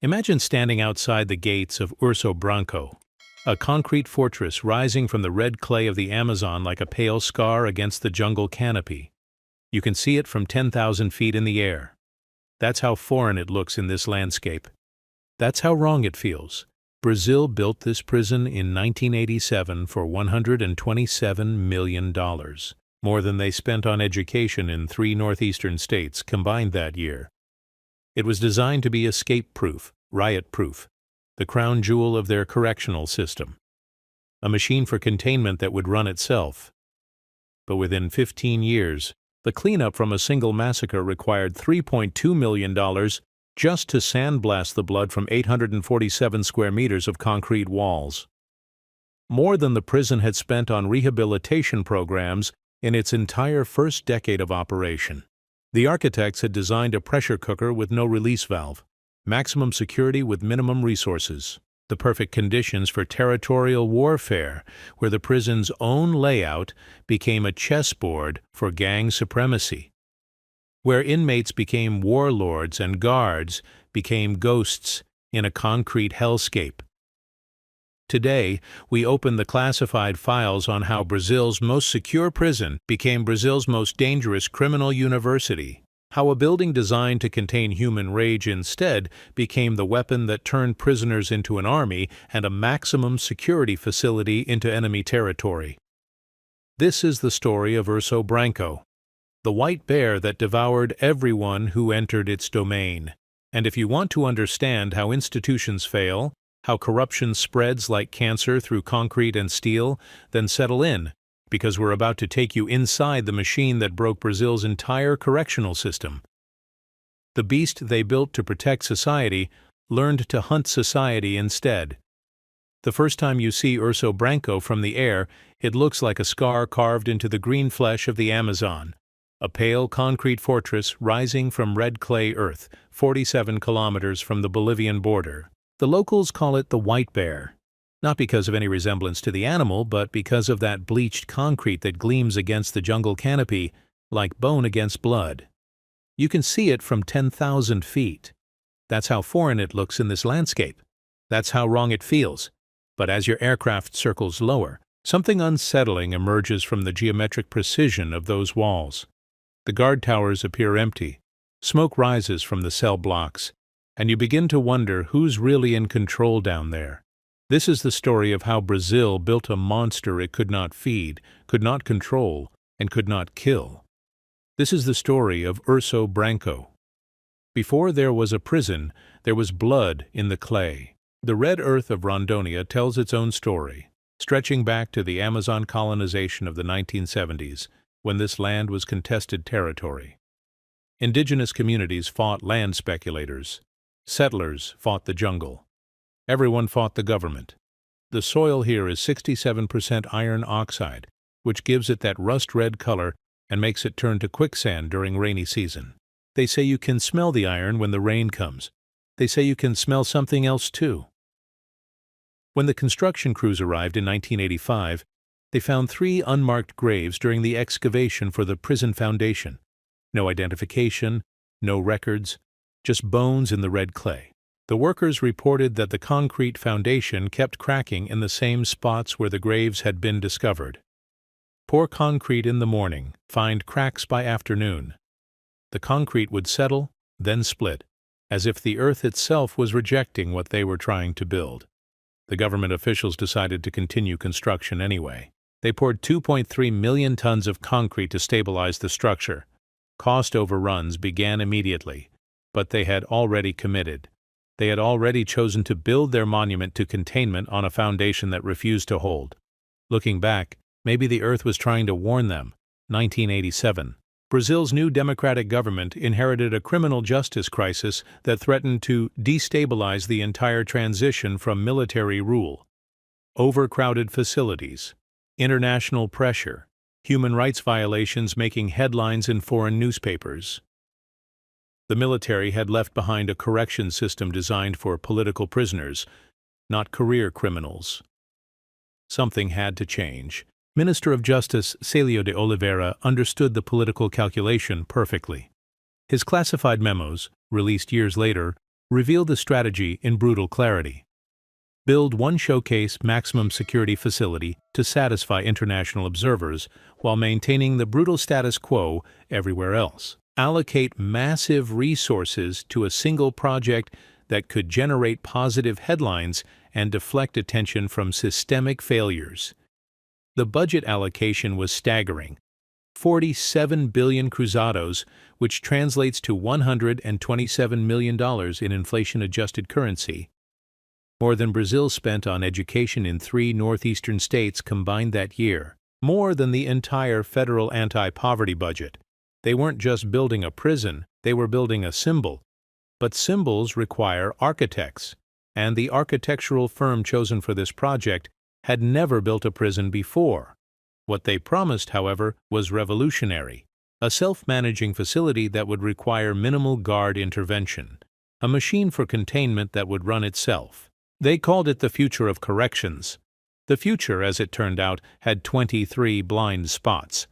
Imagine standing outside the gates of Urso Branco, a concrete fortress rising from the red clay of the Amazon like a pale scar against the jungle canopy. You can see it from 10,000 feet in the air. That's how foreign it looks in this landscape. That's how wrong it feels. Brazil built this prison in 1987 for $127 million, more than they spent on education in 3 northeastern states combined that year. It was designed to be escape-proof, riot-proof, the crown jewel of their correctional system, a machine for containment that would run itself. But within 15 years, the cleanup from a single massacre required $3.2 million just to sandblast the blood from 847 square meters of concrete walls. More than the prison had spent on rehabilitation programs in its entire first decade of operation. The architects had designed a pressure cooker with no release valve, maximum security with minimum resources, the perfect conditions for territorial warfare, where the prison's own layout became a chessboard for gang supremacy, where inmates became warlords and guards became ghosts in a concrete hellscape. Today, we open the classified files on how Brazil's most secure prison became Brazil's most dangerous criminal university, how a building designed to contain human rage instead became the weapon that turned prisoners into an army and a maximum security facility into enemy territory. This is the story of Urso Branco, the white bear that devoured everyone who entered its domain. And if you want to understand how institutions fail, how corruption spreads like cancer through concrete and steel, then settle in, because we're about to take you inside the machine that broke Brazil's entire correctional system. The beast they built to protect society learned to hunt society instead. The first time you see Urso Branco from the air, it looks like a scar carved into the green flesh of the Amazon, a pale concrete fortress rising from red clay earth, 47 kilometers from the Bolivian border. The locals call it the white bear, not because of any resemblance to the animal, but because of that bleached concrete that gleams against the jungle canopy like bone against blood. You can see it from 10,000 feet. That's how foreign it looks in this landscape. That's how wrong it feels. But as your aircraft circles lower, something unsettling emerges from the geometric precision of those walls. The guard towers appear empty. Smoke rises from the cell blocks, and you begin to wonder who's really in control down there. This is the story of how Brazil built a monster it could not feed, could not control, and could not kill. This is the story of Urso Branco. Before there was a prison, there was blood in the clay. The red earth of Rondônia tells its own story, stretching back to the Amazon colonization of the 1970s, when this land was contested territory. Indigenous communities fought land speculators. Settlers fought the jungle. Everyone fought the government. The soil here is 67% iron oxide, which gives it that rust-red color and makes it turn to quicksand during rainy season. They say you can smell the iron when the rain comes. They say you can smell something else too. When the construction crews arrived in 1985, they found 3 unmarked graves during the excavation for the prison foundation. No identification, no records, just bones in the red clay. The workers reported that the concrete foundation kept cracking in the same spots where the graves had been discovered. Pour concrete in the morning, find cracks by afternoon. The concrete would settle, then split, as if the earth itself was rejecting what they were trying to build. The government officials decided to continue construction anyway. They poured 2.3 million tons of concrete to stabilize the structure. Cost overruns began immediately. But they had already committed. They had already chosen to build their monument to containment on a foundation that refused to hold. Looking back, maybe the earth was trying to warn them. 1987. Brazil's new democratic government inherited a criminal justice crisis that threatened to destabilize the entire transition from military rule. Overcrowded facilities, international pressure, human rights violations making headlines in foreign newspapers. The military had left behind a correction system designed for political prisoners, not career criminals. Something had to change. Minister of Justice Célio de Oliveira understood the political calculation perfectly. His classified memos, released years later, revealed the strategy in brutal clarity. Build one showcase maximum security facility to satisfy international observers while maintaining the brutal status quo everywhere else. Allocate massive resources to a single project that could generate positive headlines and deflect attention from systemic failures. The budget allocation was staggering: 47 billion cruzados, which translates to $127 million in inflation-adjusted currency. More than Brazil spent on education in 3 northeastern states combined that year. More than the entire federal anti-poverty budget. They weren't just building a prison, they were building a symbol. But symbols require architects, and the architectural firm chosen for this project had never built a prison before. What they promised, however, was revolutionary: a self-managing facility that would require minimal guard intervention, a machine for containment that would run itself. They called it the future of corrections. The future, as it turned out, had 23 blind spots.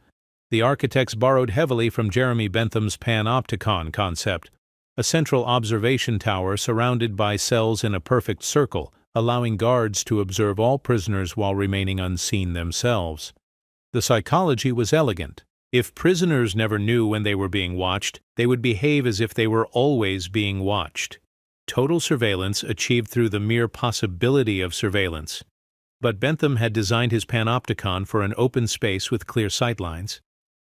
The architects borrowed heavily from Jeremy Bentham's panopticon concept, a central observation tower surrounded by cells in a perfect circle, allowing guards to observe all prisoners while remaining unseen themselves. The psychology was elegant. If prisoners never knew when they were being watched, they would behave as if they were always being watched. Total surveillance achieved through the mere possibility of surveillance. But Bentham had designed his panopticon for an open space with clear sightlines.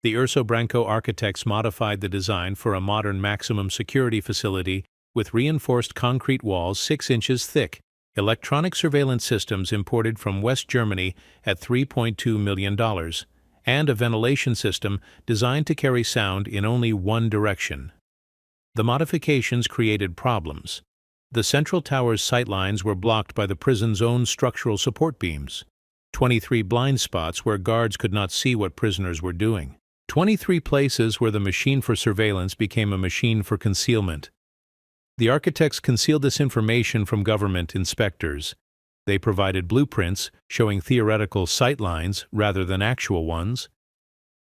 The Urso Branco architects modified the design for a modern maximum security facility with reinforced concrete walls 6 inches thick, electronic surveillance systems imported from West Germany at $3.2 million, and a ventilation system designed to carry sound in only one direction. The modifications created problems. The central tower's sightlines were blocked by the prison's own structural support beams. 23 blind spots where guards could not see what prisoners were doing. 23 places where the machine for surveillance became a machine for concealment. The architects concealed this information from government inspectors. They provided blueprints showing theoretical sightlines rather than actual ones.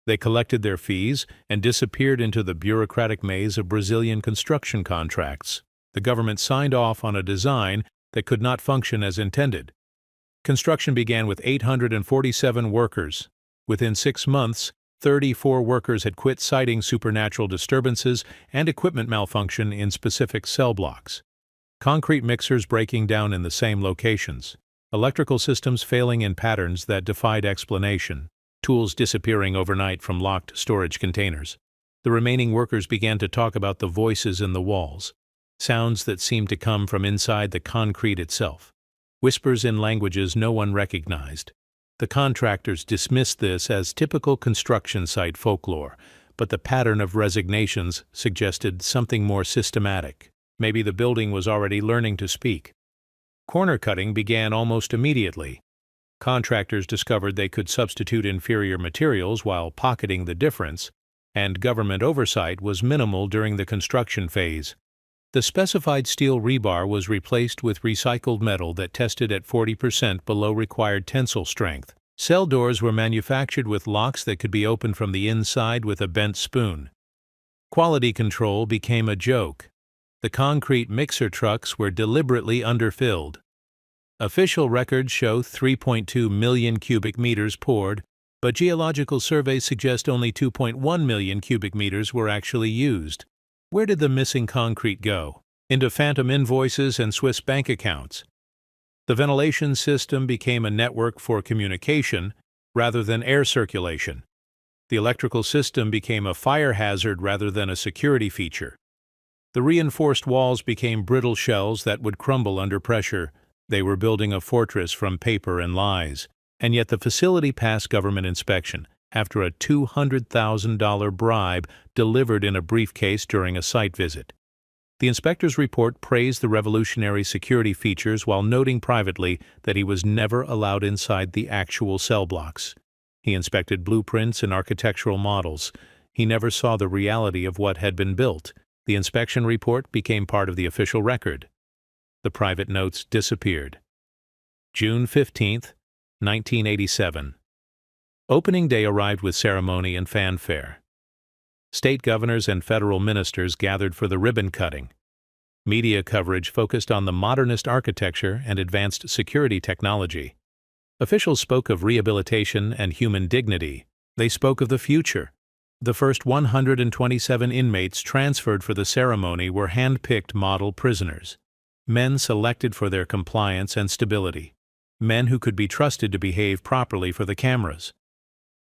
They collected their fees and disappeared into the bureaucratic maze of Brazilian construction contracts. The government signed off on a design that could not function as intended. Construction began with 847 workers. Within 6 months, 34 workers had quit, citing supernatural disturbances and equipment malfunction in specific cell blocks. Concrete mixers breaking down in the same locations. Electrical systems failing in patterns that defied explanation. Tools disappearing overnight from locked storage containers. The remaining workers began to talk about the voices in the walls, sounds that seemed to come from inside the concrete itself, whispers in languages no one recognized. The contractors dismissed this as typical construction site folklore, but the pattern of resignations suggested something more systematic. Maybe the building was already learning to speak. Corner cutting began almost immediately. Contractors discovered they could substitute inferior materials while pocketing the difference, and government oversight was minimal during the construction phase. The specified steel rebar was replaced with recycled metal that tested at 40% below required tensile strength. Cell doors were manufactured with locks that could be opened from the inside with a bent spoon. Quality control became a joke. The concrete mixer trucks were deliberately underfilled. Official records show 3.2 million cubic meters poured, but geological surveys suggest only 2.1 million cubic meters were actually used. Where did the missing concrete go? Into phantom invoices and Swiss bank accounts. The ventilation system became a network for communication rather than air circulation. The electrical system became a fire hazard rather than a security feature. The reinforced walls became brittle shells that would crumble under pressure. They were building a fortress from paper and lies. And yet the facility passed government inspection after a $200,000 bribe delivered in a briefcase during a site visit. The inspector's report praised the revolutionary security features while noting privately that he was never allowed inside the actual cell blocks. He inspected blueprints and architectural models. He never saw the reality of what had been built. The inspection report became part of the official record. The private notes disappeared. June 15, 1987. Opening day arrived with ceremony and fanfare. State governors and federal ministers gathered for the ribbon cutting. Media coverage focused on the modernist architecture and advanced security technology. Officials spoke of rehabilitation and human dignity. They spoke of the future. The first 127 inmates transferred for the ceremony were hand-picked model prisoners. Men selected for their compliance and stability. Men who could be trusted to behave properly for the cameras.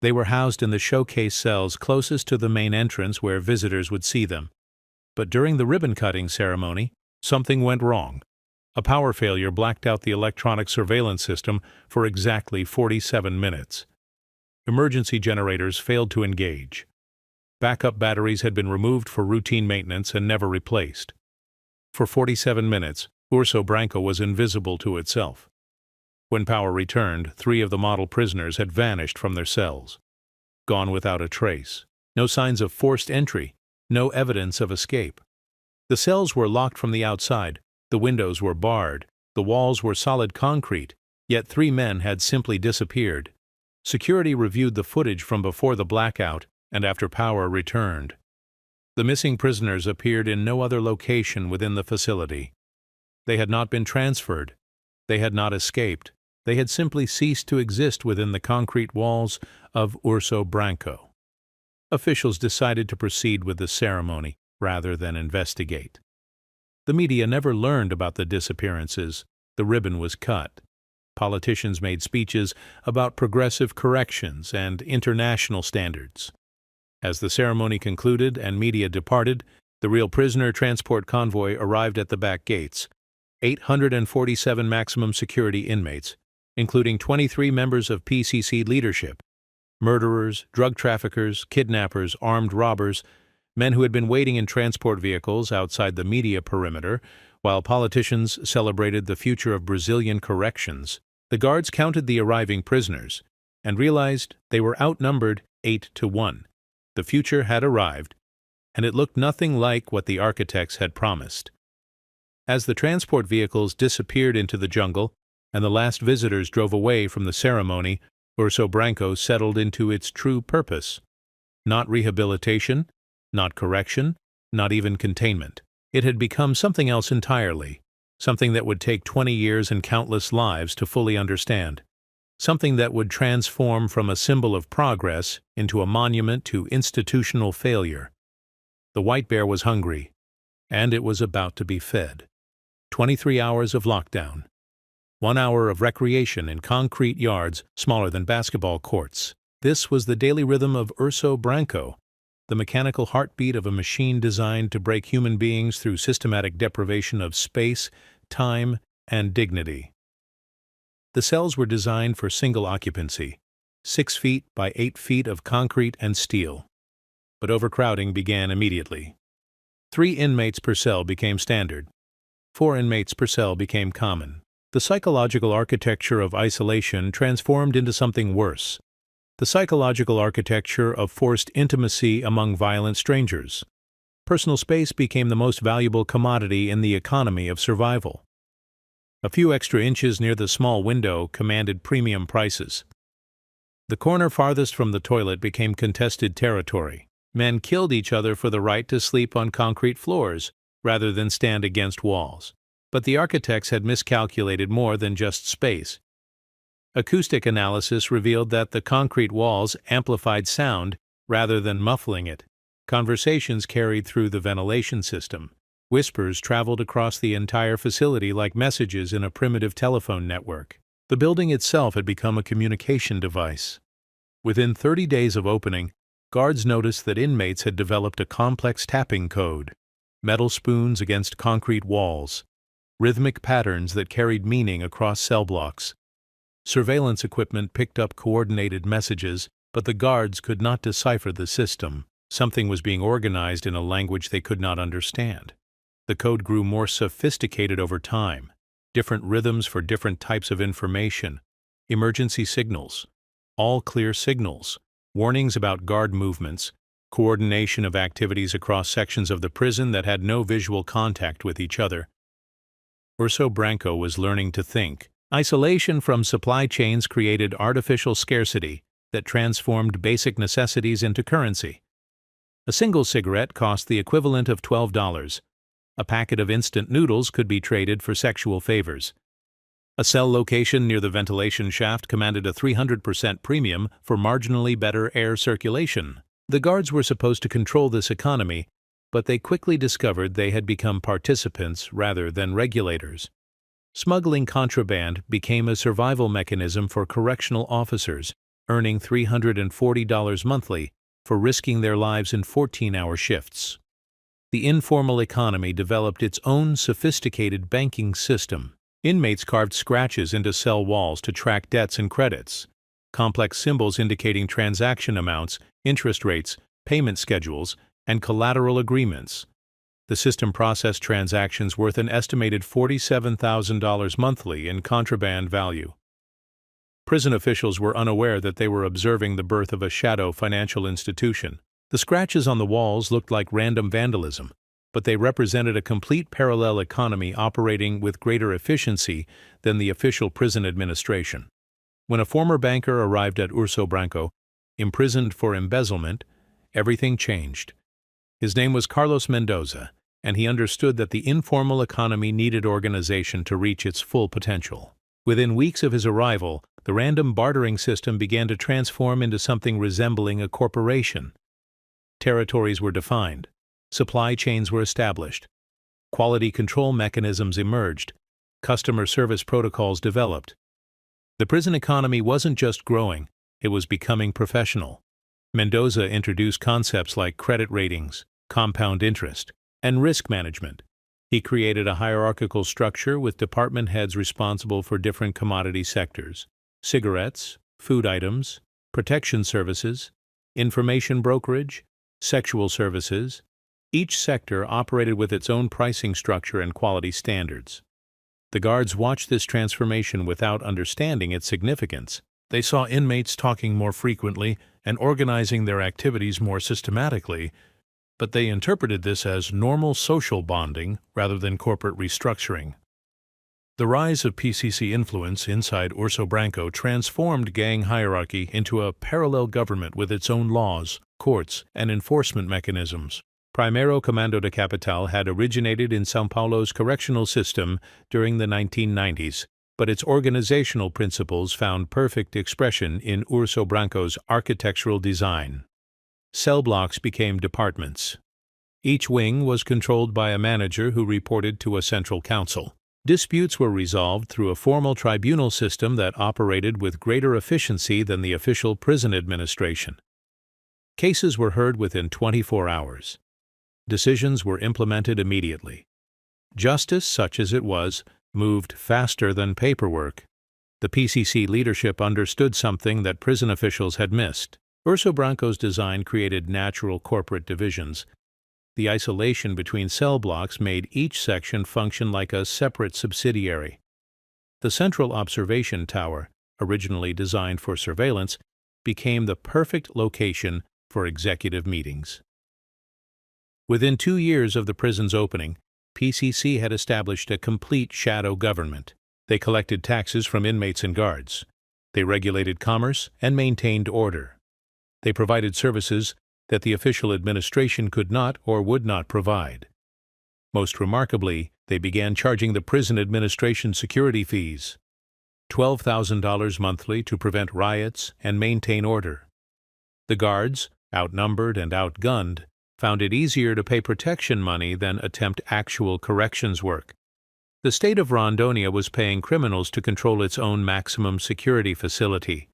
They were housed in the showcase cells closest to the main entrance where visitors would see them. But during the ribbon-cutting ceremony, something went wrong. A power failure blacked out the electronic surveillance system for exactly 47 minutes. Emergency generators failed to engage. Backup batteries had been removed for routine maintenance and never replaced. For 47 minutes, Urso Branco was invisible to itself. When power returned, 3 of the model prisoners had vanished from their cells. Gone without a trace. No signs of forced entry. No evidence of escape. The cells were locked from the outside. The windows were barred. The walls were solid concrete. Yet 3 men had simply disappeared. Security reviewed the footage from before the blackout and after power returned. The missing prisoners appeared in no other location within the facility. They had not been transferred. They had not escaped. They had simply ceased to exist within the concrete walls of Urso Branco. Officials decided to proceed with the ceremony rather than investigate. The media never learned about the disappearances. The ribbon was cut. Politicians made speeches about progressive corrections and international standards. As the ceremony concluded and media departed, the real prisoner transport convoy arrived at the back gates. 847 maximum security inmates, including 23 members of PCC leadership, murderers, drug traffickers, kidnappers, armed robbers, men who had been waiting in transport vehicles outside the media perimeter, while politicians celebrated the future of Brazilian corrections. The guards counted the arriving prisoners and realized they were outnumbered 8-1. The future had arrived, and it looked nothing like what the architects had promised. As the transport vehicles disappeared into the jungle and the last visitors drove away from the ceremony, Urso Branco settled into its true purpose. Not rehabilitation, not correction, not even containment. It had become something else entirely, something that would take 20 years and countless lives to fully understand, something that would transform from a symbol of progress into a monument to institutional failure. The white bear was hungry, and it was about to be fed. 23 hours of lockdown. 1 hour of recreation in concrete yards smaller than basketball courts. This was the daily rhythm of Urso Branco, the mechanical heartbeat of a machine designed to break human beings through systematic deprivation of space, time, and dignity. The cells were designed for single occupancy, 6 feet by 8 feet of concrete and steel. But overcrowding began immediately. 3 inmates per cell became standard. 4 inmates per cell became common. The psychological architecture of isolation transformed into something worse. The psychological architecture of forced intimacy among violent strangers. Personal space became the most valuable commodity in the economy of survival. A few extra inches near the small window commanded premium prices. The corner farthest from the toilet became contested territory. Men killed each other for the right to sleep on concrete floors rather than stand against walls. But the architects had miscalculated more than just space. Acoustic analysis revealed that the concrete walls amplified sound rather than muffling it. Conversations carried through the ventilation system. Whispers traveled across the entire facility like messages in a primitive telephone network. The building itself had become a communication device. Within 30 days of opening, guards noticed that inmates had developed a complex tapping code. Metal spoons against concrete walls. Rhythmic patterns that carried meaning across cell blocks. Surveillance equipment picked up coordinated messages, but the guards could not decipher the system. Something was being organized in a language they could not understand. The code grew more sophisticated over time. Different rhythms for different types of information. Emergency signals. All clear signals. Warnings about guard movements. Coordination of activities across sections of the prison that had no visual contact with each other. Urso Branco was learning to think. Isolation from supply chains created artificial scarcity that transformed basic necessities into currency. A single cigarette cost the equivalent of $12. A packet of instant noodles could be traded for sexual favors. A cell location near the ventilation shaft commanded a 300% premium for marginally better air circulation. The guards were supposed to control this economy, but they quickly discovered they had become participants rather than regulators. Smuggling contraband became a survival mechanism for correctional officers, earning $340 monthly for risking their lives in 14-hour shifts. The informal economy developed its own sophisticated banking system. Inmates carved scratches into cell walls to track debts and credits, complex symbols indicating transaction amounts, interest rates, payment schedules, and collateral agreements. The system processed transactions worth an estimated $47,000 monthly in contraband value. Prison officials were unaware that they were observing the birth of a shadow financial institution. The scratches on the walls looked like random vandalism, but they represented a complete parallel economy operating with greater efficiency than the official prison administration. When a former banker arrived at Urso Branco, imprisoned for embezzlement, everything changed. His name was Carlos Mendoza, and he understood that the informal economy needed organization to reach its full potential. Within weeks of his arrival, the random bartering system began to transform into something resembling a corporation. Territories were defined. Supply chains were established. Quality control mechanisms emerged. Customer service protocols developed. The prison economy wasn't just growing, it was becoming professional. Mendoza introduced concepts like credit ratings, compound interest, and risk management. He created a hierarchical structure with department heads responsible for different commodity sectors: cigarettes, food items, protection services, information brokerage, sexual services. Each sector operated with its own pricing structure and quality standards. The guards watched this transformation without understanding its significance. They saw inmates talking more frequently and organizing their activities more systematically, but they interpreted this as normal social bonding rather than corporate restructuring. The rise of PCC influence inside Urso Branco transformed gang hierarchy into a parallel government with its own laws, courts, and enforcement mechanisms. Primero Comando de Capital had originated in São Paulo's correctional system during the 1990s, but its organizational principles found perfect expression in Urso Branco's architectural design. Cell blocks became departments. Each wing was controlled by a manager who reported to a central council. Disputes were resolved through a formal tribunal system that operated with greater efficiency than the official prison administration. Cases were heard within 24 hours. Decisions were implemented immediately. Justice, such as it was, moved faster than paperwork. The PCC leadership understood something that prison officials had missed. Urso Branco's design created natural corporate divisions. The isolation between cell blocks made each section function like a separate subsidiary. The central observation tower, originally designed for surveillance, became the perfect location for executive meetings. Within 2 years of the prison's opening, PCC had established a complete shadow government. They collected taxes from inmates and guards. They regulated commerce and maintained order. They provided services that the official administration could not or would not provide. Most remarkably, they began charging the prison administration security fees, $12,000 monthly to prevent riots and maintain order. The guards, outnumbered and outgunned, found it easier to pay protection money than attempt actual corrections work. The state of Rondônia was paying criminals to control its own maximum security facility.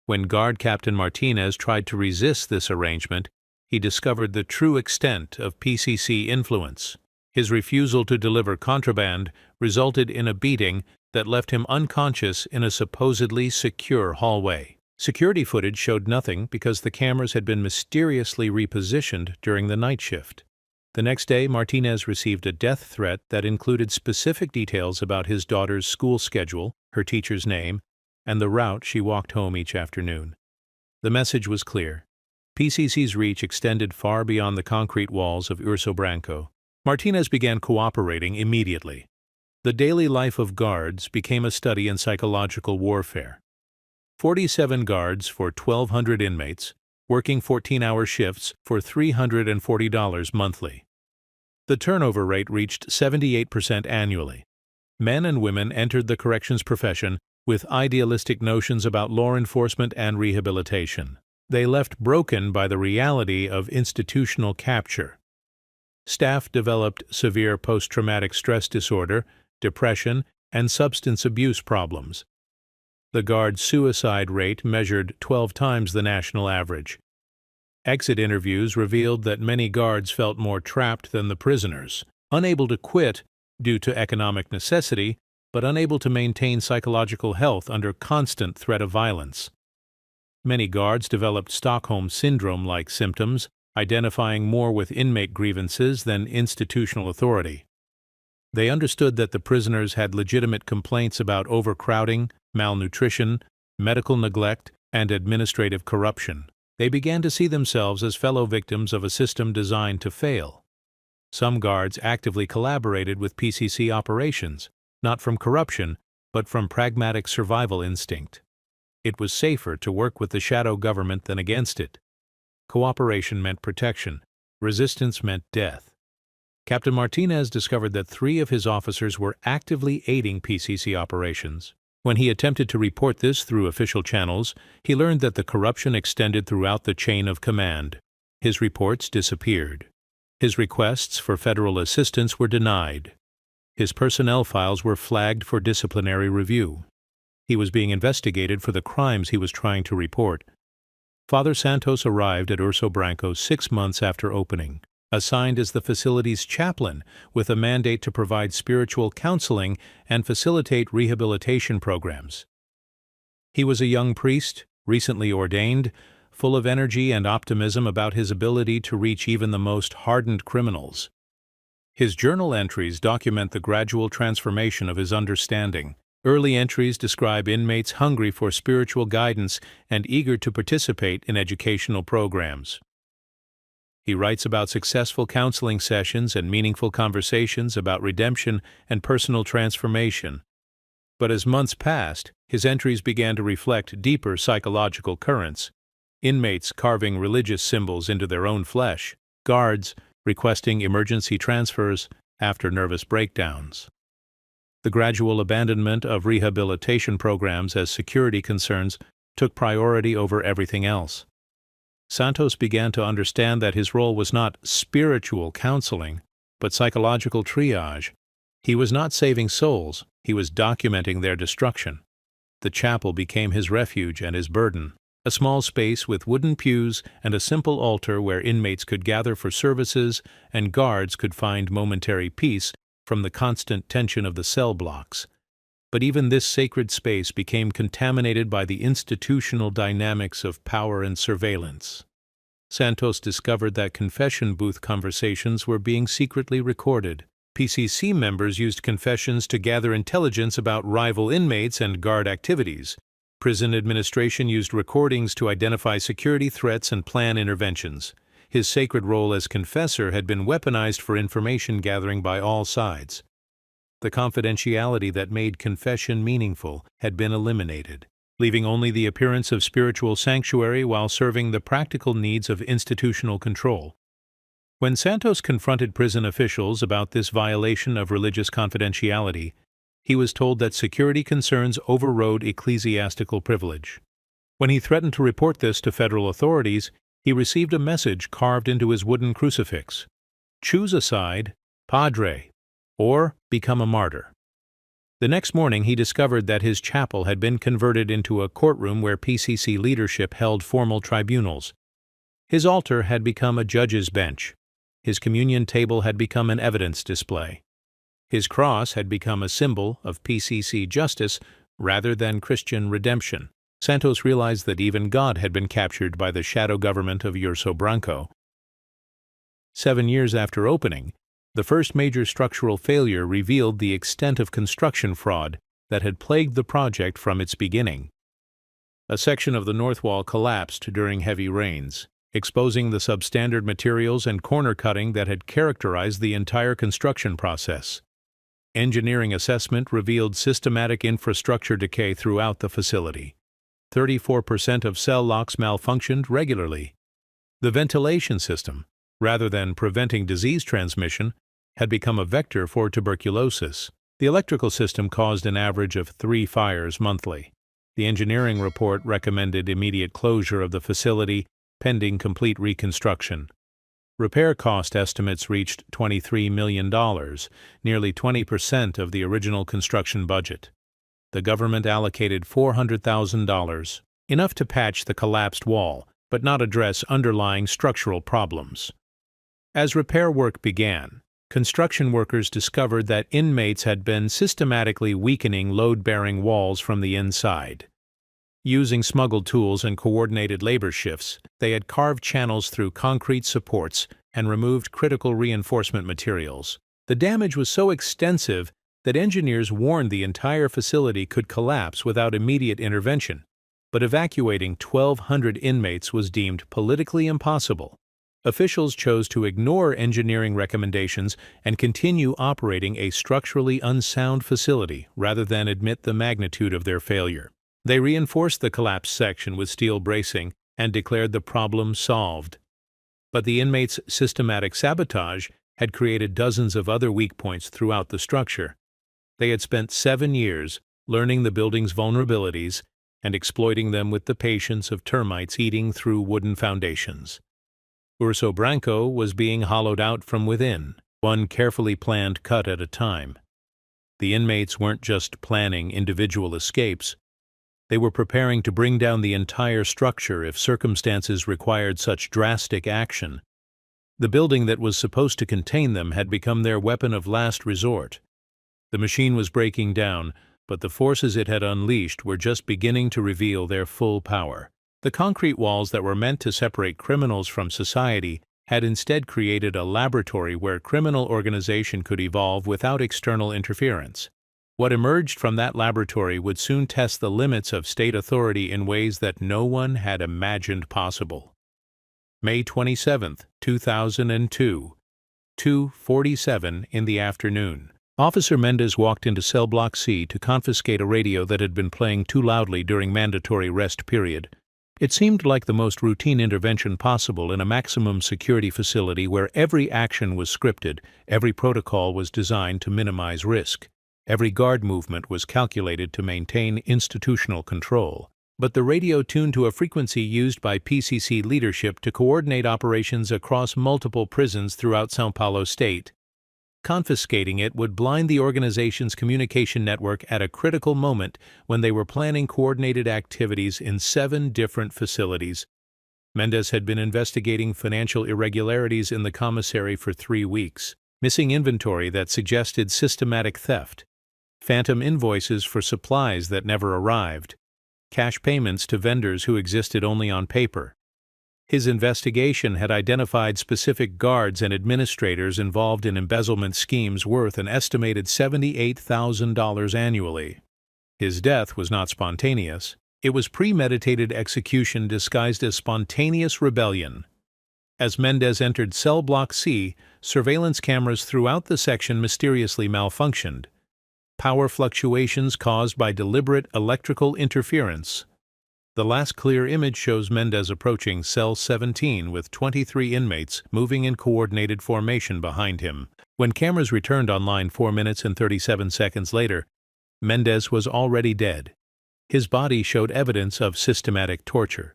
When Guard Captain Martinez tried to resist this arrangement, he discovered the true extent of PCC influence. His refusal to deliver contraband resulted in a beating that left him unconscious in a supposedly secure hallway. Security footage showed nothing because the cameras had been mysteriously repositioned during the night shift. The next day, Martinez received a death threat that included specific details about his daughter's school schedule, her teacher's name, and the route she walked home each afternoon. The message was clear. PCC's reach extended far beyond the concrete walls of Urso Branco. Martinez began cooperating immediately. The daily life of guards became a study in psychological warfare. 47 guards for 1,200 inmates, working 14-hour shifts for $340 monthly. The turnover rate reached 78% annually. Men and women entered the corrections profession with idealistic notions about law enforcement and rehabilitation. They left broken by the reality of institutional capture. Staff developed severe post-traumatic stress disorder, depression, and substance abuse problems. The guard's suicide rate measured 12 times the national average. Exit interviews revealed that many guards felt more trapped than the prisoners, unable to quit due to economic necessity, but unable to maintain psychological health under constant threat of violence. Many guards developed Stockholm Syndrome-like symptoms, identifying more with inmate grievances than institutional authority. They understood that the prisoners had legitimate complaints about overcrowding, malnutrition, medical neglect, and administrative corruption. They began to see themselves as fellow victims of a system designed to fail. Some guards actively collaborated with PCC operations, not from corruption, but from pragmatic survival instinct. It was safer to work with the shadow government than against it. Cooperation meant protection. Resistance meant death. Captain Martinez discovered that 3 of his officers were actively aiding PCC operations. When he attempted to report this through official channels, he learned that the corruption extended throughout the chain of command. His reports disappeared. His requests for federal assistance were denied. His personnel files were flagged for disciplinary review. He was being investigated for the crimes he was trying to report. Father Santos arrived at Urso Branco 6 months after opening, assigned as the facility's chaplain with a mandate to provide spiritual counseling and facilitate rehabilitation programs. He was a young priest, recently ordained, full of energy and optimism about his ability to reach even the most hardened criminals. His journal entries document the gradual transformation of his understanding. Early entries describe inmates hungry for spiritual guidance and eager to participate in educational programs. He writes about successful counseling sessions and meaningful conversations about redemption and personal transformation. But as months passed, his entries began to reflect deeper psychological currents. Inmates carving religious symbols into their own flesh, guards requesting emergency transfers after nervous breakdowns. The gradual abandonment of rehabilitation programs as security concerns took priority over everything else. Santos began to understand that his role was not spiritual counseling, but psychological triage. He was not saving souls, he was documenting their destruction. The chapel became his refuge and his burden, a small space with wooden pews and a simple altar where inmates could gather for services and guards could find momentary peace from the constant tension of the cell blocks. But even this sacred space became contaminated by the institutional dynamics of power and surveillance. Santos discovered that confession booth conversations were being secretly recorded. PCC members used confessions to gather intelligence about rival inmates and guard activities. Prison administration used recordings to identify security threats and plan interventions. His sacred role as confessor had been weaponized for information gathering by all sides. The confidentiality that made confession meaningful had been eliminated, leaving only the appearance of spiritual sanctuary while serving the practical needs of institutional control. When Santos confronted prison officials about this violation of religious confidentiality, he was told that security concerns overrode ecclesiastical privilege. When he threatened to report this to federal authorities, he received a message carved into his wooden crucifix: "Choose a side, Padre, or become a martyr." The next morning he discovered that his chapel had been converted into a courtroom where PCC leadership held formal tribunals. His altar had become a judge's bench. His communion table had become an evidence display. His cross had become a symbol of PCC justice rather than Christian redemption. Santos realized that even God had been captured by the shadow government of Urso Branco. 7 years after opening, the first major structural failure revealed the extent of construction fraud that had plagued the project from its beginning. A section of the north wall collapsed during heavy rains, exposing the substandard materials and corner cutting that had characterized the entire construction process. Engineering assessment revealed systematic infrastructure decay throughout the facility. 34% of cell locks malfunctioned regularly. The ventilation system, rather than preventing disease transmission, had become a vector for tuberculosis. The electrical system caused an average of 3 fires monthly. The engineering report recommended immediate closure of the facility pending complete reconstruction. Repair cost estimates reached $23 million, nearly 20% of the original construction budget. The government allocated $400,000, enough to patch the collapsed wall, but not address underlying structural problems. As repair work began, construction workers discovered that inmates had been systematically weakening load-bearing walls from the inside. Using smuggled tools and coordinated labor shifts, they had carved channels through concrete supports and removed critical reinforcement materials. The damage was so extensive that engineers warned the entire facility could collapse without immediate intervention, but evacuating 1,200 inmates was deemed politically impossible. Officials chose to ignore engineering recommendations and continue operating a structurally unsound facility rather than admit the magnitude of their failure. They reinforced the collapsed section with steel bracing and declared the problem solved. But the inmates' systematic sabotage had created dozens of other weak points throughout the structure. They had spent 7 years learning the building's vulnerabilities and exploiting them with the patience of termites eating through wooden foundations. Urso Branco was being hollowed out from within, one carefully planned cut at a time. The inmates weren't just planning individual escapes. They were preparing to bring down the entire structure if circumstances required such drastic action. The building that was supposed to contain them had become their weapon of last resort. The machine was breaking down, but the forces it had unleashed were just beginning to reveal their full power. The concrete walls that were meant to separate criminals from society had instead created a laboratory where criminal organization could evolve without external interference. What emerged from that laboratory would soon test the limits of state authority in ways that no one had imagined possible. May 27, 2002, 2:47 in the afternoon. Officer Mendez walked into Cell Block C to confiscate a radio that had been playing too loudly during mandatory rest period. It seemed like the most routine intervention possible in a maximum security facility where every action was scripted, every protocol was designed to minimize risk. Every guard movement was calculated to maintain institutional control. But the radio tuned to a frequency used by PCC leadership to coordinate operations across multiple prisons throughout São Paulo state. Confiscating it would blind the organization's communication network at a critical moment when they were planning coordinated activities in 7 different facilities. Mendez had been investigating financial irregularities in the commissary for 3 weeks, missing inventory that suggested systematic theft, phantom invoices for supplies that never arrived, cash payments to vendors who existed only on paper. His investigation had identified specific guards and administrators involved in embezzlement schemes worth an estimated $78,000 annually. His death was not spontaneous. It was premeditated execution disguised as spontaneous rebellion. As Mendez entered Cell Block C, surveillance cameras throughout the section mysteriously malfunctioned. Power fluctuations caused by deliberate electrical interference. The last clear image shows Mendez approaching Cell 17 with 23 inmates moving in coordinated formation behind him. When cameras returned online 4 minutes and 37 seconds later, Mendez was already dead. His body showed evidence of systematic torture.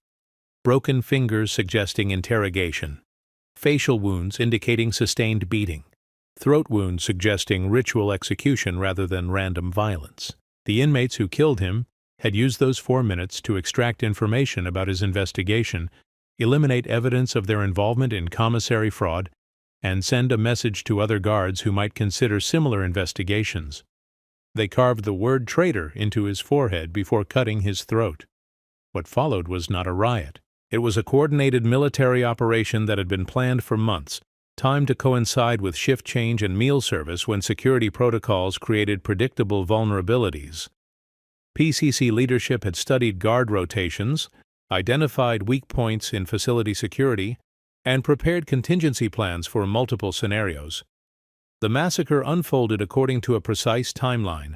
Broken fingers suggesting interrogation. Facial wounds indicating sustained beating. Throat wounds suggesting ritual execution rather than random violence. The inmates who killed him had used those 4 minutes to extract information about his investigation, eliminate evidence of their involvement in commissary fraud, and send a message to other guards who might consider similar investigations. They carved the word traitor into his forehead before cutting his throat. What followed was not a riot. It was a coordinated military operation that had been planned for months, timed to coincide with shift change and meal service when security protocols created predictable vulnerabilities. PCC leadership had studied guard rotations, identified weak points in facility security, and prepared contingency plans for multiple scenarios. The massacre unfolded according to a precise timeline.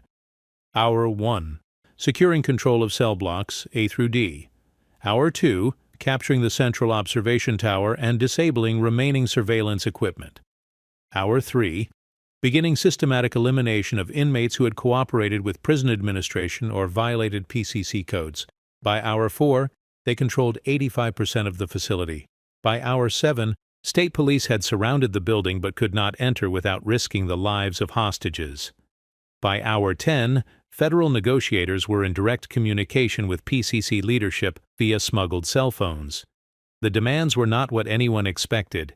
Hour 1, securing control of cell blocks A through D. Hour 2, capturing the central observation tower and disabling remaining surveillance equipment. Hour 3, beginning systematic elimination of inmates who had cooperated with prison administration or violated PCC codes. By hour 4, they controlled 85% of the facility. By hour 7, state police had surrounded the building but could not enter without risking the lives of hostages. By hour 10, federal negotiators were in direct communication with PCC leadership via smuggled cell phones. The demands were not what anyone expected.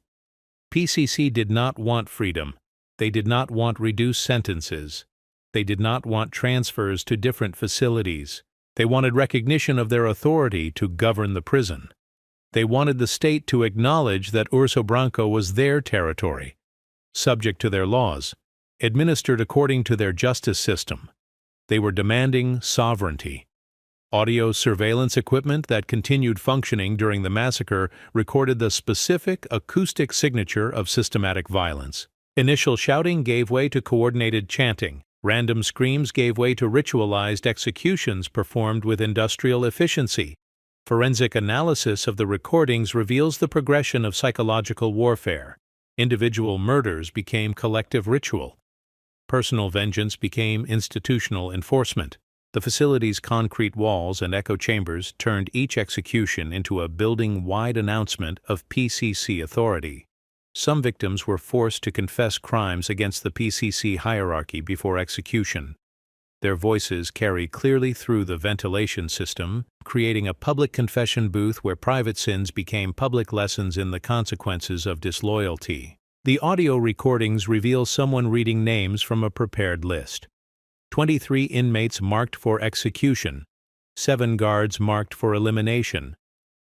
PCC did not want freedom. They did not want reduced sentences. They did not want transfers to different facilities. They wanted recognition of their authority to govern the prison. They wanted the state to acknowledge that Urso Branco was their territory, subject to their laws, administered according to their justice system. They were demanding sovereignty. Audio surveillance equipment that continued functioning during the massacre recorded the specific acoustic signature of systematic violence. Initial shouting gave way to coordinated chanting. Random screams gave way to ritualized executions performed with industrial efficiency. Forensic analysis of the recordings reveals the progression of psychological warfare. Individual murders became collective ritual. Personal vengeance became institutional enforcement. The facility's concrete walls and echo chambers turned each execution into a building-wide announcement of PCC authority. Some victims were forced to confess crimes against the PCC hierarchy before execution. Their voices carry clearly through the ventilation system, creating a public confession booth where private sins became public lessons in the consequences of disloyalty. The audio recordings reveal someone reading names from a prepared list. 23 inmates marked for execution, 7 guards marked for elimination,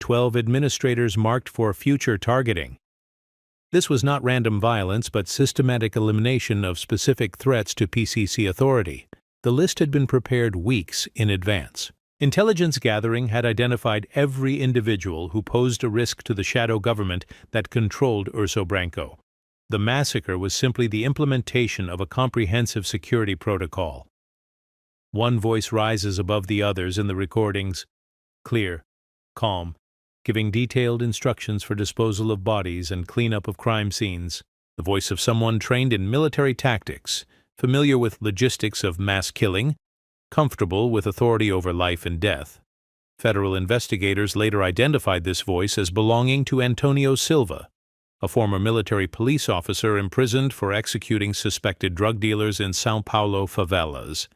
12 administrators marked for future targeting. This was not random violence but systematic elimination of specific threats to PCC authority. The list had been prepared weeks in advance. Intelligence gathering had identified every individual who posed a risk to the shadow government that controlled Urso Branco. The massacre was simply the implementation of a comprehensive security protocol. One voice rises above the others in the recordings, clear, calm, giving detailed instructions for disposal of bodies and cleanup of crime scenes. The voice of someone trained in military tactics, familiar with logistics of mass killing, comfortable with authority over life and death. Federal investigators later identified this voice as belonging to Antonio Silva, a former military police officer imprisoned for executing suspected drug dealers in São Paulo favelas.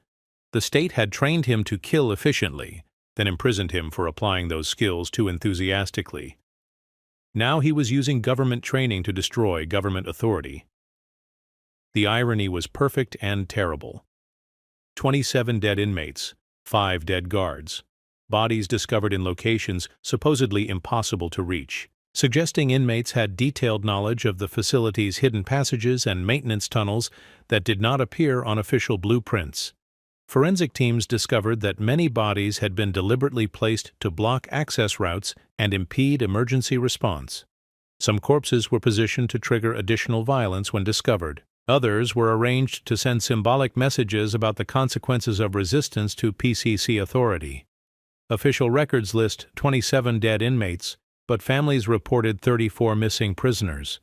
The state had trained him to kill efficiently, then imprisoned him for applying those skills too enthusiastically. Now he was using government training to destroy government authority. The irony was perfect and terrible. 27 dead inmates, 5 dead guards. Bodies discovered in locations supposedly impossible to reach, suggesting inmates had detailed knowledge of the facility's hidden passages and maintenance tunnels that did not appear on official blueprints. Forensic teams discovered that many bodies had been deliberately placed to block access routes and impede emergency response. Some corpses were positioned to trigger additional violence when discovered. Others were arranged to send symbolic messages about the consequences of resistance to PCC authority. Official records list 27 dead inmates, but families reported 34 missing prisoners.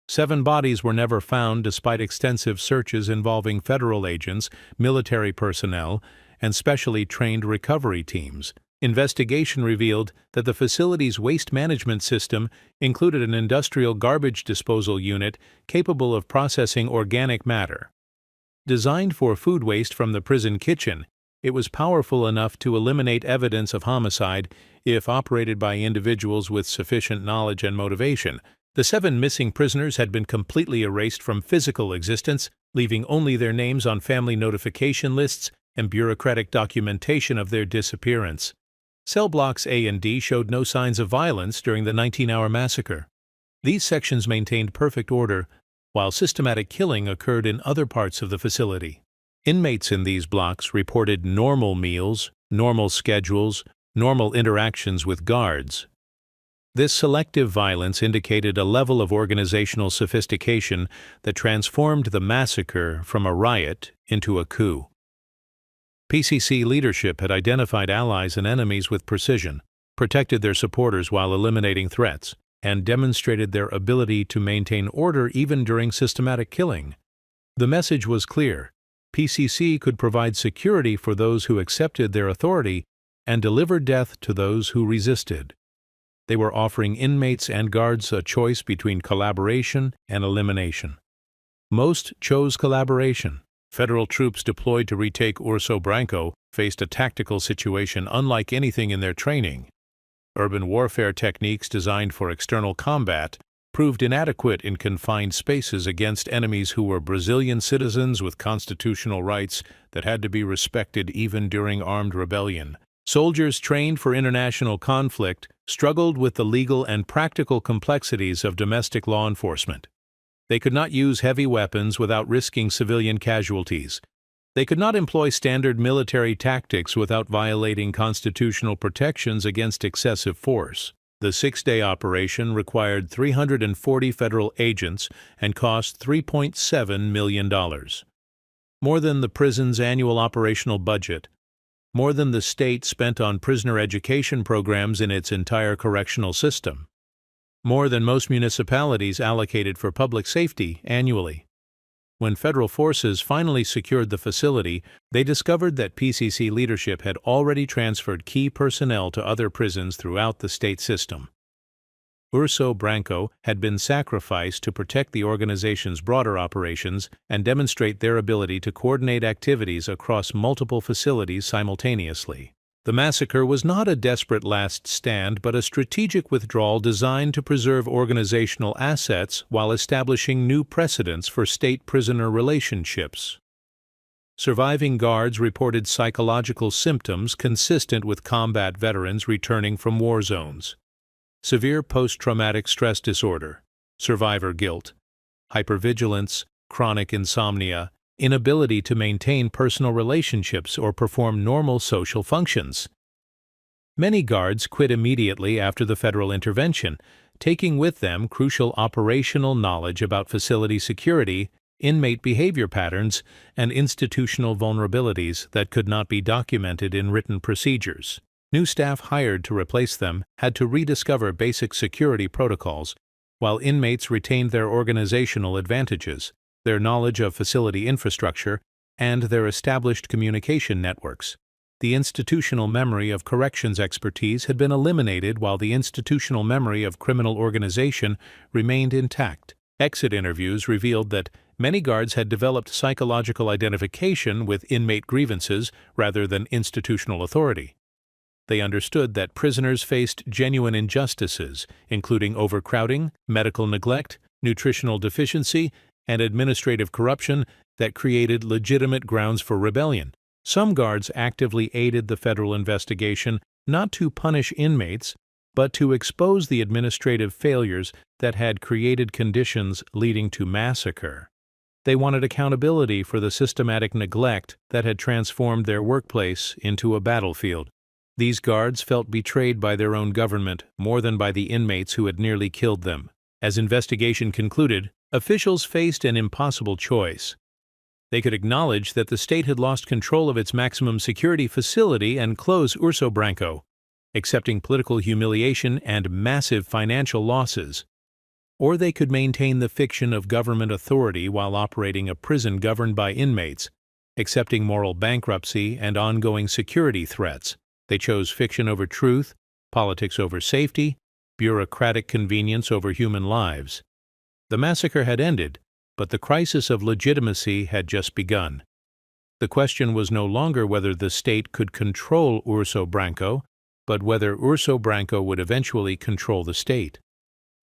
7 bodies were never found despite extensive searches involving federal agents, military personnel, and specially trained recovery teams. Investigation revealed that the facility's waste management system included an industrial garbage disposal unit capable of processing organic matter. Designed for food waste from the prison kitchen, it was powerful enough to eliminate evidence of homicide if operated by individuals with sufficient knowledge and motivation. The 7 missing prisoners had been completely erased from physical existence, leaving only their names on family notification lists and bureaucratic documentation of their disappearance. Cell blocks A and D showed no signs of violence during the 19-hour massacre. These sections maintained perfect order, while systematic killing occurred in other parts of the facility. Inmates in these blocks reported normal meals, normal schedules, normal interactions with guards. This selective violence indicated a level of organizational sophistication that transformed the massacre from a riot into a coup. PCC leadership had identified allies and enemies with precision, protected their supporters while eliminating threats, and demonstrated their ability to maintain order even during systematic killing. The message was clear. PCC could provide security for those who accepted their authority and deliver death to those who resisted. They were offering inmates and guards a choice between collaboration and elimination. Most chose collaboration. Federal troops deployed to retake Urso Branco faced a tactical situation unlike anything in their training. Urban warfare techniques designed for external combat proved inadequate in confined spaces against enemies who were Brazilian citizens with constitutional rights that had to be respected even during armed rebellion. Soldiers trained for international conflict struggled with the legal and practical complexities of domestic law enforcement. They could not use heavy weapons without risking civilian casualties. They could not employ standard military tactics without violating constitutional protections against excessive force. The 6-day operation required 340 federal agents and cost $3.7 million. More than the prison's annual operational budget. More than the state spent on prisoner education programs in its entire correctional system. More than most municipalities allocated for public safety annually. When federal forces finally secured the facility, they discovered that PCC leadership had already transferred key personnel to other prisons throughout the state system. Urso Branco had been sacrificed to protect the organization's broader operations and demonstrate their ability to coordinate activities across multiple facilities simultaneously. The massacre was not a desperate last stand but a strategic withdrawal designed to preserve organizational assets while establishing new precedents for state-prisoner relationships. Surviving guards reported psychological symptoms consistent with combat veterans returning from war zones. Severe post-traumatic stress disorder, survivor guilt, hypervigilance, chronic insomnia, inability to maintain personal relationships or perform normal social functions. Many guards quit immediately after the federal intervention, taking with them crucial operational knowledge about facility security, inmate behavior patterns, and institutional vulnerabilities that could not be documented in written procedures. New staff hired to replace them had to rediscover basic security protocols, while inmates retained their organizational advantages, their knowledge of facility infrastructure, and their established communication networks. The institutional memory of corrections expertise had been eliminated while the institutional memory of criminal organization remained intact. Exit interviews revealed that many guards had developed psychological identification with inmate grievances rather than institutional authority. They understood that prisoners faced genuine injustices, including overcrowding, medical neglect, nutritional deficiency, and administrative corruption that created legitimate grounds for rebellion. Some guards actively aided the federal investigation not to punish inmates, but to expose the administrative failures that had created conditions leading to massacre. They wanted accountability for the systematic neglect that had transformed their workplace into a battlefield. These guards felt betrayed by their own government more than by the inmates who had nearly killed them. As investigation concluded, officials faced an impossible choice. They could acknowledge that the state had lost control of its maximum security facility and close Urso Branco, accepting political humiliation and massive financial losses. Or they could maintain the fiction of government authority while operating a prison governed by inmates, accepting moral bankruptcy and ongoing security threats. They chose fiction over truth, politics over safety, bureaucratic convenience over human lives. The massacre had ended, but the crisis of legitimacy had just begun. The question was no longer whether the state could control Urso Branco, but whether Urso Branco would eventually control the state.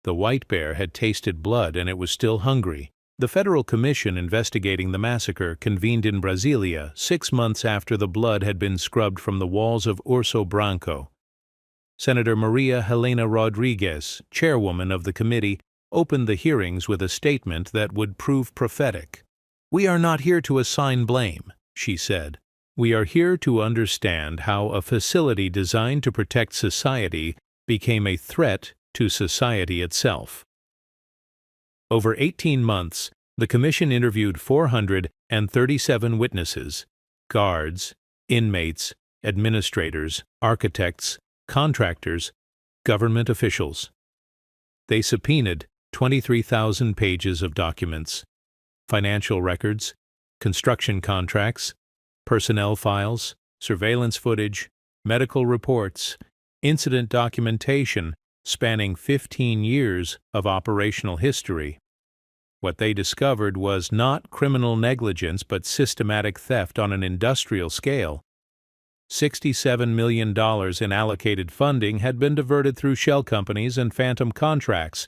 The white bear had tasted blood and it was still hungry. The federal commission investigating the massacre convened in Brasilia 6 months after the blood had been scrubbed from the walls of Urso Branco. Senator Maria Helena Rodriguez, chairwoman of the committee, opened the hearings with a statement that would prove prophetic. "We are not here to assign blame," she said. "We are here to understand how a facility designed to protect society became a threat to society itself." Over 18 months, the commission interviewed 437 witnesses, guards, inmates, administrators, architects, contractors, government officials. They subpoenaed 23,000 pages of documents. financial records, construction contracts, personnel files, surveillance footage, medical reports, incident documentation spanning 15 years of operational history. What they discovered was not criminal negligence but systematic theft on an industrial scale. $67 million in allocated funding had been diverted through shell companies and phantom contracts,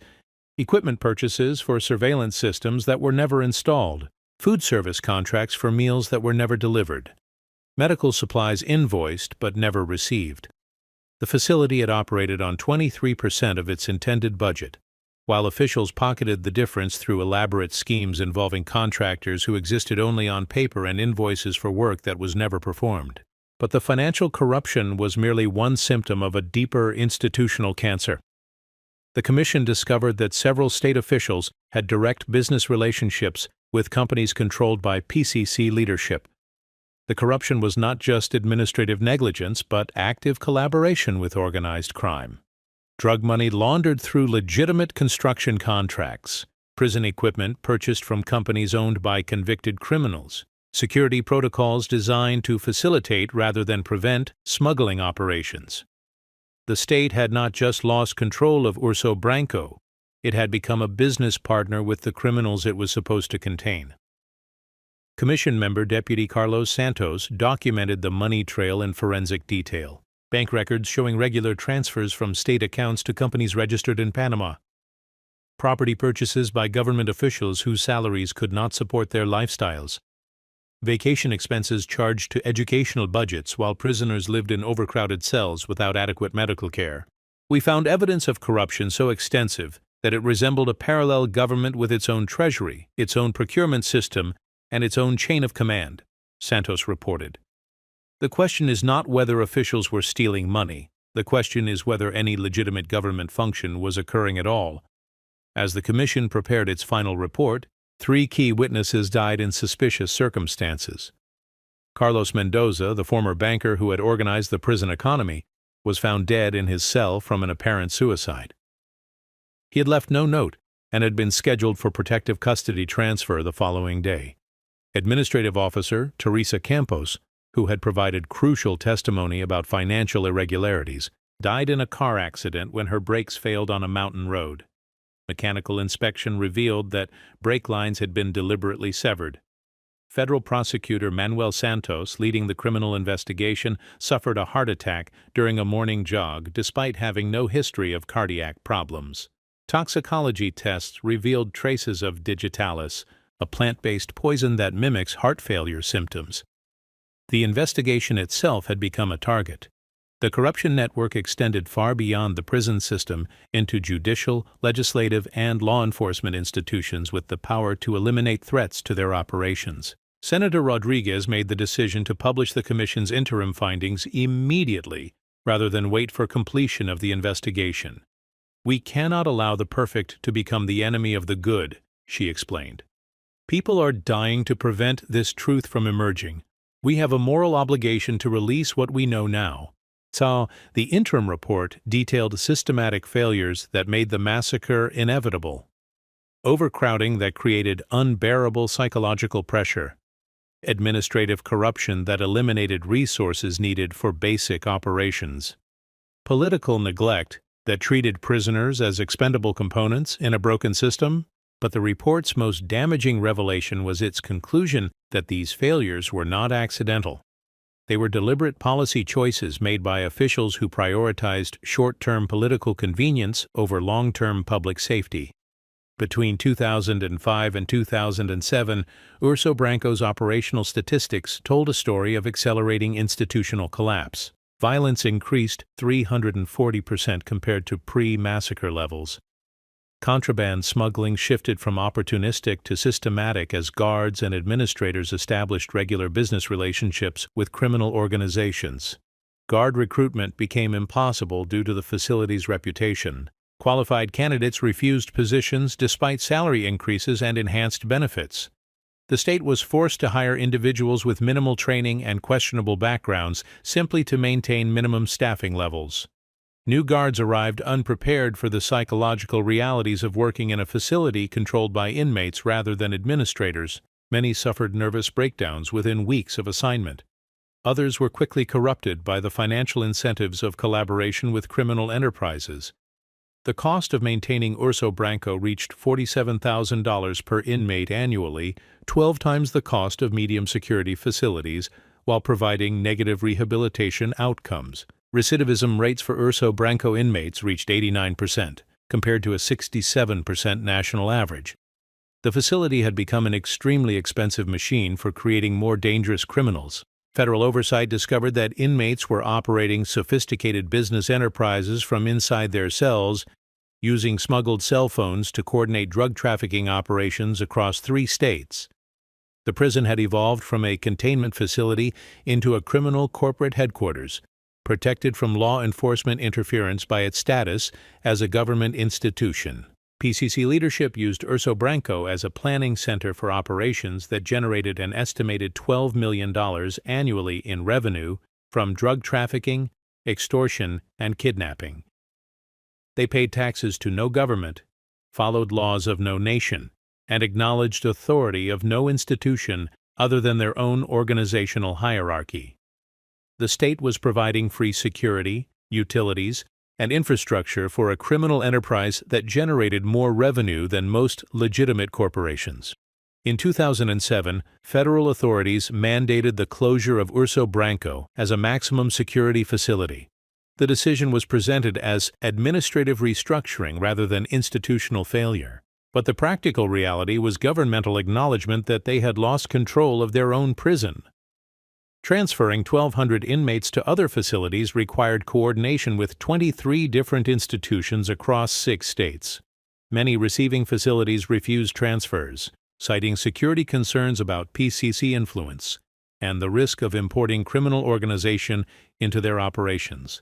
equipment purchases for surveillance systems that were never installed, food service contracts for meals that were never delivered, medical supplies invoiced but never received. The facility had operated on 23% of its intended budget, while officials pocketed the difference through elaborate schemes involving contractors who existed only on paper and invoices for work that was never performed. But the financial corruption was merely one symptom of a deeper institutional cancer. The Commission discovered that several state officials had direct business relationships with companies controlled by PCC leadership. The corruption was not just administrative negligence, but active collaboration with organized crime. Drug money laundered through legitimate construction contracts, prison equipment purchased from companies owned by convicted criminals, security protocols designed to facilitate rather than prevent smuggling operations. The state had not just lost control of Urso Branco, it had become a business partner with the criminals it was supposed to contain. Commission member Deputy Carlos Santos documented the money trail in forensic detail. Bank records showing regular transfers from state accounts to companies registered in Panama. Property purchases by government officials whose salaries could not support their lifestyles. Vacation expenses charged to educational budgets while prisoners lived in overcrowded cells without adequate medical care. We found evidence of corruption so extensive that it resembled a parallel government with its own treasury, its own procurement system, and its own chain of command, Santos reported. The question is not whether officials were stealing money. The question is whether any legitimate government function was occurring at all. As the Commission prepared its final report, 3 key witnesses died in suspicious circumstances. Carlos Mendoza, the former banker who had organized the prison economy, was found dead in his cell from an apparent suicide. He had left no note and had been scheduled for protective custody transfer the following day. Administrative Officer Teresa Campos, who had provided crucial testimony about financial irregularities, died in a car accident when her brakes failed on a mountain road. Mechanical inspection revealed that brake lines had been deliberately severed. Federal prosecutor Manuel Santos, leading the criminal investigation, suffered a heart attack during a morning jog despite having no history of cardiac problems. Toxicology tests revealed traces of digitalis, a plant-based poison that mimics heart failure symptoms. The investigation itself had become a target. The corruption network extended far beyond the prison system into judicial, legislative, and law enforcement institutions with the power to eliminate threats to their operations. Senator Rodriguez made the decision to publish the Commission's interim findings immediately rather than wait for completion of the investigation. "We cannot allow the perfect to become the enemy of the good," she explained. "People are dying to prevent this truth from emerging. We have a moral obligation to release what we know now." So, the interim report detailed systematic failures that made the massacre inevitable. Overcrowding that created unbearable psychological pressure. Administrative corruption that eliminated resources needed for basic operations. Political neglect that treated prisoners as expendable components in a broken system. But the report's most damaging revelation was its conclusion that these failures were not accidental. They were deliberate policy choices made by officials who prioritized short-term political convenience over long-term public safety. Between 2005 and 2007, Urso Branco's operational statistics told a story of accelerating institutional collapse. Violence increased 340% compared to pre-massacre levels. Contraband smuggling shifted from opportunistic to systematic as guards and administrators established regular business relationships with criminal organizations. Guard recruitment became impossible due to the facility's reputation. Qualified candidates refused positions despite salary increases and enhanced benefits. The state was forced to hire individuals with minimal training and questionable backgrounds simply to maintain minimum staffing levels. New guards arrived unprepared for the psychological realities of working in a facility controlled by inmates rather than administrators. Many suffered nervous breakdowns within weeks of assignment. Others were quickly corrupted by the financial incentives of collaboration with criminal enterprises. The cost of maintaining Urso Branco reached $47,000 per inmate annually, 12 times the cost of medium-security facilities, while providing negative rehabilitation outcomes. Recidivism rates for Urso Branco inmates reached 89%, compared to a 67% national average. The facility had become an extremely expensive machine for creating more dangerous criminals. Federal oversight discovered that inmates were operating sophisticated business enterprises from inside their cells, using smuggled cell phones to coordinate drug trafficking operations across 3 states. The prison had evolved from a containment facility into a criminal corporate headquarters, protected from law enforcement interference by its status as a government institution. PCC leadership used Urso Branco as a planning center for operations that generated an estimated $12 million annually in revenue from drug trafficking, extortion, and kidnapping. They paid taxes to no government, followed laws of no nation, and acknowledged authority of no institution other than their own organizational hierarchy. The state was providing free security, utilities, and infrastructure for a criminal enterprise that generated more revenue than most legitimate corporations. In 2007, federal authorities mandated the closure of Urso Branco as a maximum security facility. The decision was presented as administrative restructuring rather than institutional failure. But the practical reality was governmental acknowledgement that they had lost control of their own prison. Transferring 1,200 inmates to other facilities required coordination with 23 different institutions across 6 states. Many receiving facilities refused transfers, citing security concerns about PCC influence and the risk of importing criminal organization into their operations.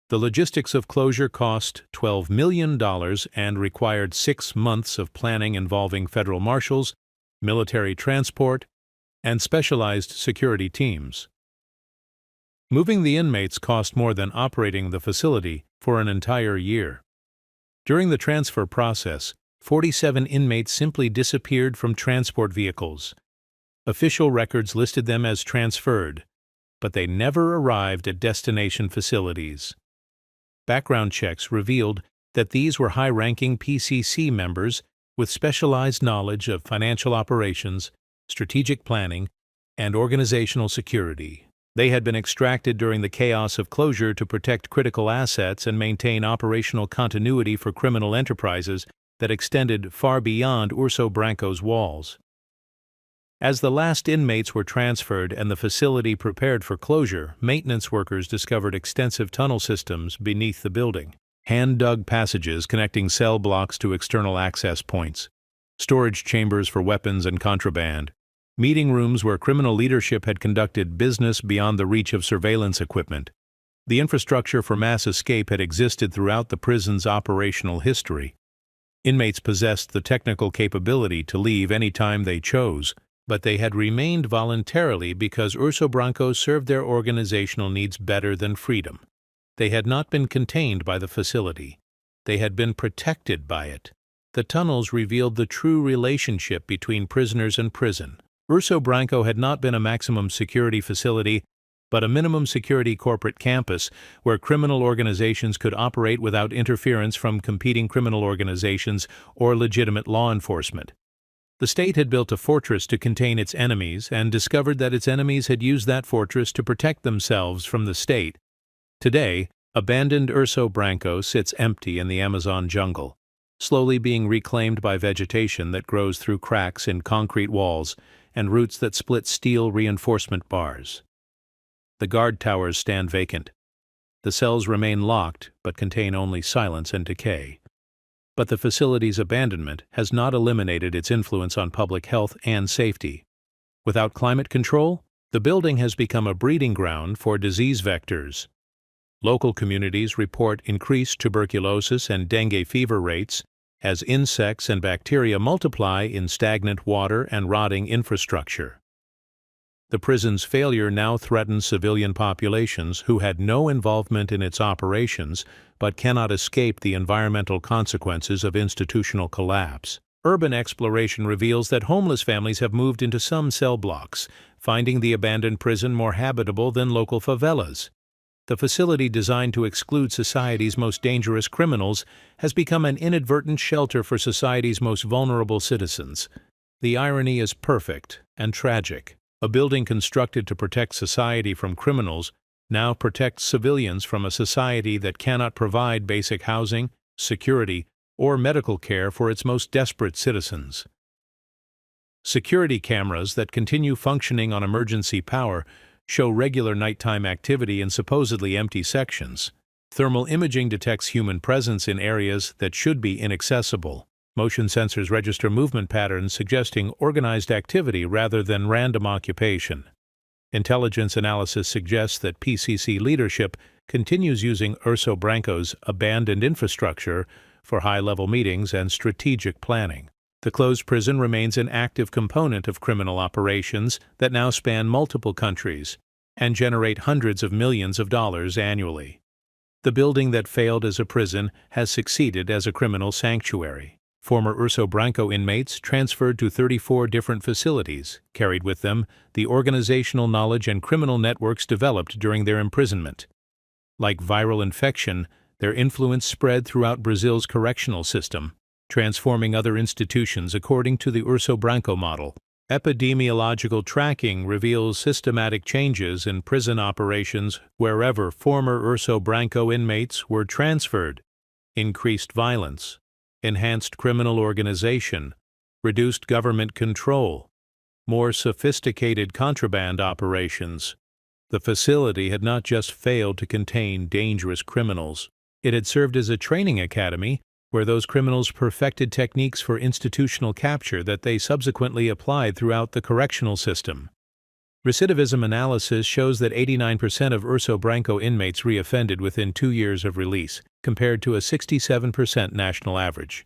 The logistics of closure cost $12 million and required 6 months of planning involving federal marshals, military transport, and specialized security teams. Moving the inmates cost more than operating the facility for an entire year. During the transfer process, 47 inmates simply disappeared from transport vehicles. Official records listed them as transferred, but they never arrived at destination facilities. Background checks revealed that these were high-ranking PCC members with specialized knowledge of financial operations, strategic planning, and organizational security. They had been extracted during the chaos of closure to protect critical assets and maintain operational continuity for criminal enterprises that extended far beyond Urso Branco's walls. As the last inmates were transferred and the facility prepared for closure, maintenance workers discovered extensive tunnel systems beneath the building, hand-dug passages connecting cell blocks to external access points, storage chambers for weapons and contraband, meeting rooms where criminal leadership had conducted business beyond the reach of surveillance equipment. The infrastructure for mass escape had existed throughout the prison's operational history. Inmates possessed the technical capability to leave any time they chose, but they had remained voluntarily because Urso Branco served their organizational needs better than freedom. They had not been contained by the facility. They had been protected by it. The tunnels revealed the true relationship between prisoners and prison. Urso Branco had not been a maximum security facility, but a minimum security corporate campus where criminal organizations could operate without interference from competing criminal organizations or legitimate law enforcement. The state had built a fortress to contain its enemies and discovered that its enemies had used that fortress to protect themselves from the state. Today, abandoned Urso Branco sits empty in the Amazon jungle, slowly being reclaimed by vegetation that grows through cracks in concrete walls and roots that split steel reinforcement bars. The guard towers stand vacant. The cells remain locked but contain only silence and decay. But the facility's abandonment has not eliminated its influence on public health and safety. Without climate control, the building has become a breeding ground for disease vectors. Local communities report increased tuberculosis and dengue fever rates as insects and bacteria multiply in stagnant water and rotting infrastructure. The prison's failure now threatens civilian populations who had no involvement in its operations but cannot escape the environmental consequences of institutional collapse. Urban exploration reveals that homeless families have moved into some cell blocks, finding the abandoned prison more habitable than local favelas. The facility, designed to exclude society's most dangerous criminals, has become an inadvertent shelter for society's most vulnerable citizens. The irony is perfect and tragic. A building constructed to protect society from criminals now protects civilians from a society that cannot provide basic housing, security, or medical care for its most desperate citizens. Security cameras that continue functioning on emergency power show regular nighttime activity in supposedly empty sections. Thermal imaging detects human presence in areas that should be inaccessible. Motion sensors register movement patterns suggesting organized activity rather than random occupation. Intelligence analysis suggests that PCC leadership continues using Urso Branco's abandoned infrastructure for high-level meetings and strategic planning. The closed prison remains an active component of criminal operations that now span multiple countries and generate hundreds of millions of dollars annually. The building that failed as a prison has succeeded as a criminal sanctuary. Former Urso Branco inmates, transferred to 34 different facilities, carried with them the organizational knowledge and criminal networks developed during their imprisonment. Like viral infection, their influence spread throughout Brazil's correctional system, transforming other institutions according to the Urso Branco model. Epidemiological tracking reveals systematic changes in prison operations wherever former Urso Branco inmates were transferred. Increased violence, enhanced criminal organization, reduced government control, more sophisticated contraband operations. The facility had not just failed to contain dangerous criminals. It had served as a training academy where those criminals perfected techniques for institutional capture that they subsequently applied throughout the correctional system. Recidivism analysis shows that 89% of Urso Branco inmates reoffended within 2 years of release, compared to a 67% national average.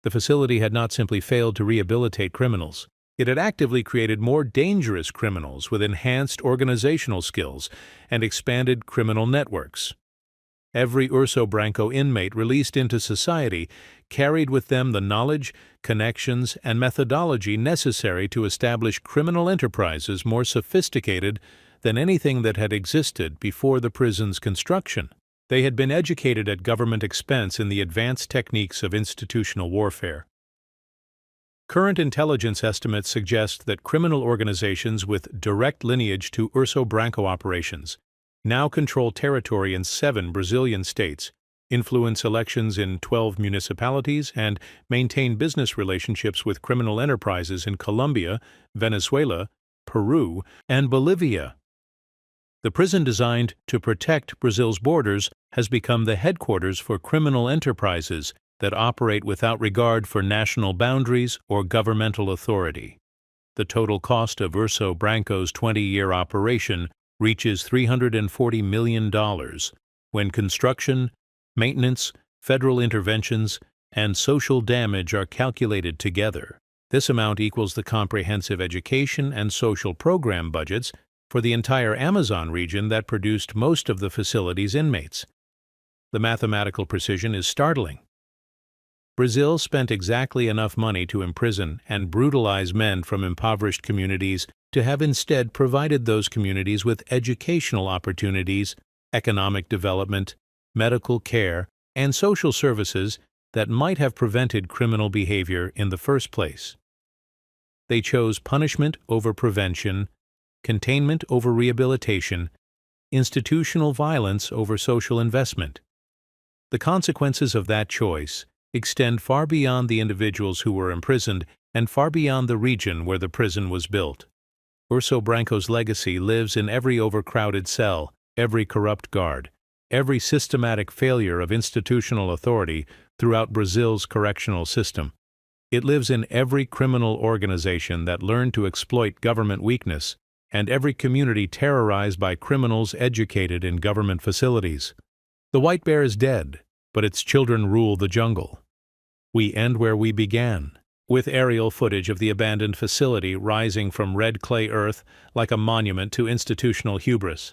The facility had not simply failed to rehabilitate criminals. It had actively created more dangerous criminals with enhanced organizational skills and expanded criminal networks. Every Urso Branco inmate released into society carried with them the knowledge, connections, and methodology necessary to establish criminal enterprises more sophisticated than anything that had existed before the prison's construction. They had been educated at government expense in the advanced techniques of institutional warfare. Current intelligence estimates suggest that criminal organizations with direct lineage to Urso Branco operations now control territory in 7 Brazilian states, influence elections in 12 municipalities, and maintain business relationships with criminal enterprises in Colombia, Venezuela, Peru, and Bolivia. The prison designed to protect Brazil's borders has become the headquarters for criminal enterprises that operate without regard for national boundaries or governmental authority. The total cost of Urso Branco's 20-year operation reaches $340 million when construction, maintenance, federal interventions, and social damage are calculated together. This amount equals the comprehensive education and social program budgets for the entire Amazon region that produced most of the facility's inmates. The mathematical precision is startling. Brazil spent exactly enough money to imprison and brutalize men from impoverished communities to have instead provided those communities with educational opportunities, economic development, medical care, and social services that might have prevented criminal behavior in the first place. They chose punishment over prevention, containment over rehabilitation, institutional violence over social investment. The consequences of that choice extend far beyond the individuals who were imprisoned and far beyond the region where the prison was built. Urso Branco's legacy lives in every overcrowded cell, every corrupt guard, every systematic failure of institutional authority throughout Brazil's correctional system. It lives in every criminal organization that learned to exploit government weakness and every community terrorized by criminals educated in government facilities. The white bear is dead, but its children rule the jungle. We end where we began, with aerial footage of the abandoned facility rising from red clay earth like a monument to institutional hubris.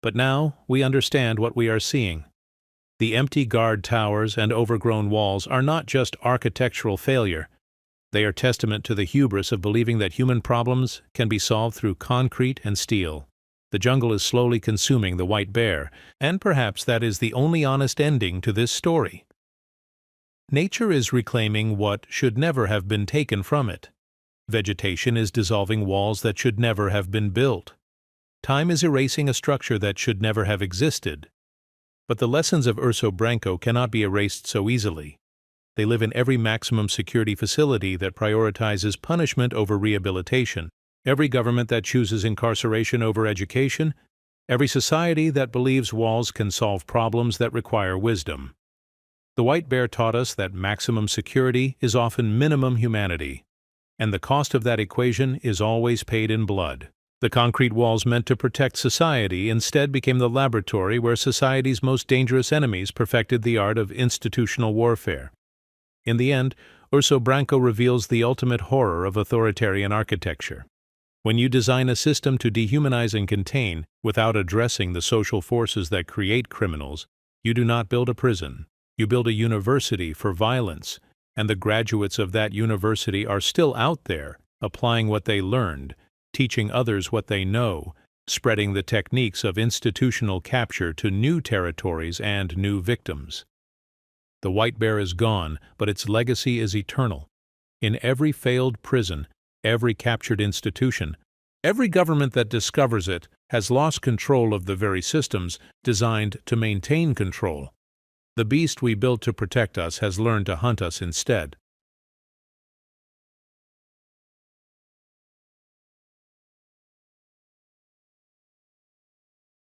But now we understand what we are seeing. The empty guard towers and overgrown walls are not just architectural failure. They are testament to the hubris of believing that human problems can be solved through concrete and steel. The jungle is slowly consuming the white bear, and perhaps that is the only honest ending to this story. Nature is reclaiming what should never have been taken from it. Vegetation is dissolving walls that should never have been built. Time is erasing a structure that should never have existed. But the lessons of Urso Branco cannot be erased so easily. They live in every maximum security facility that prioritizes punishment over rehabilitation, every government that chooses incarceration over education, every society that believes walls can solve problems that require wisdom. The white bear taught us that maximum security is often minimum humanity, and the cost of that equation is always paid in blood. The concrete walls meant to protect society instead became the laboratory where society's most dangerous enemies perfected the art of institutional warfare. In the end, Urso Branco reveals the ultimate horror of authoritarian architecture. When you design a system to dehumanize and contain without addressing the social forces that create criminals, you do not build a prison. You build a university for violence, and the graduates of that university are still out there, applying what they learned, teaching others what they know, spreading the techniques of institutional capture to new territories and new victims. The white bear is gone, but its legacy is eternal. In every failed prison, every captured institution, every government that discovers it has lost control of the very systems designed to maintain control. The beast we built to protect us has learned to hunt us instead.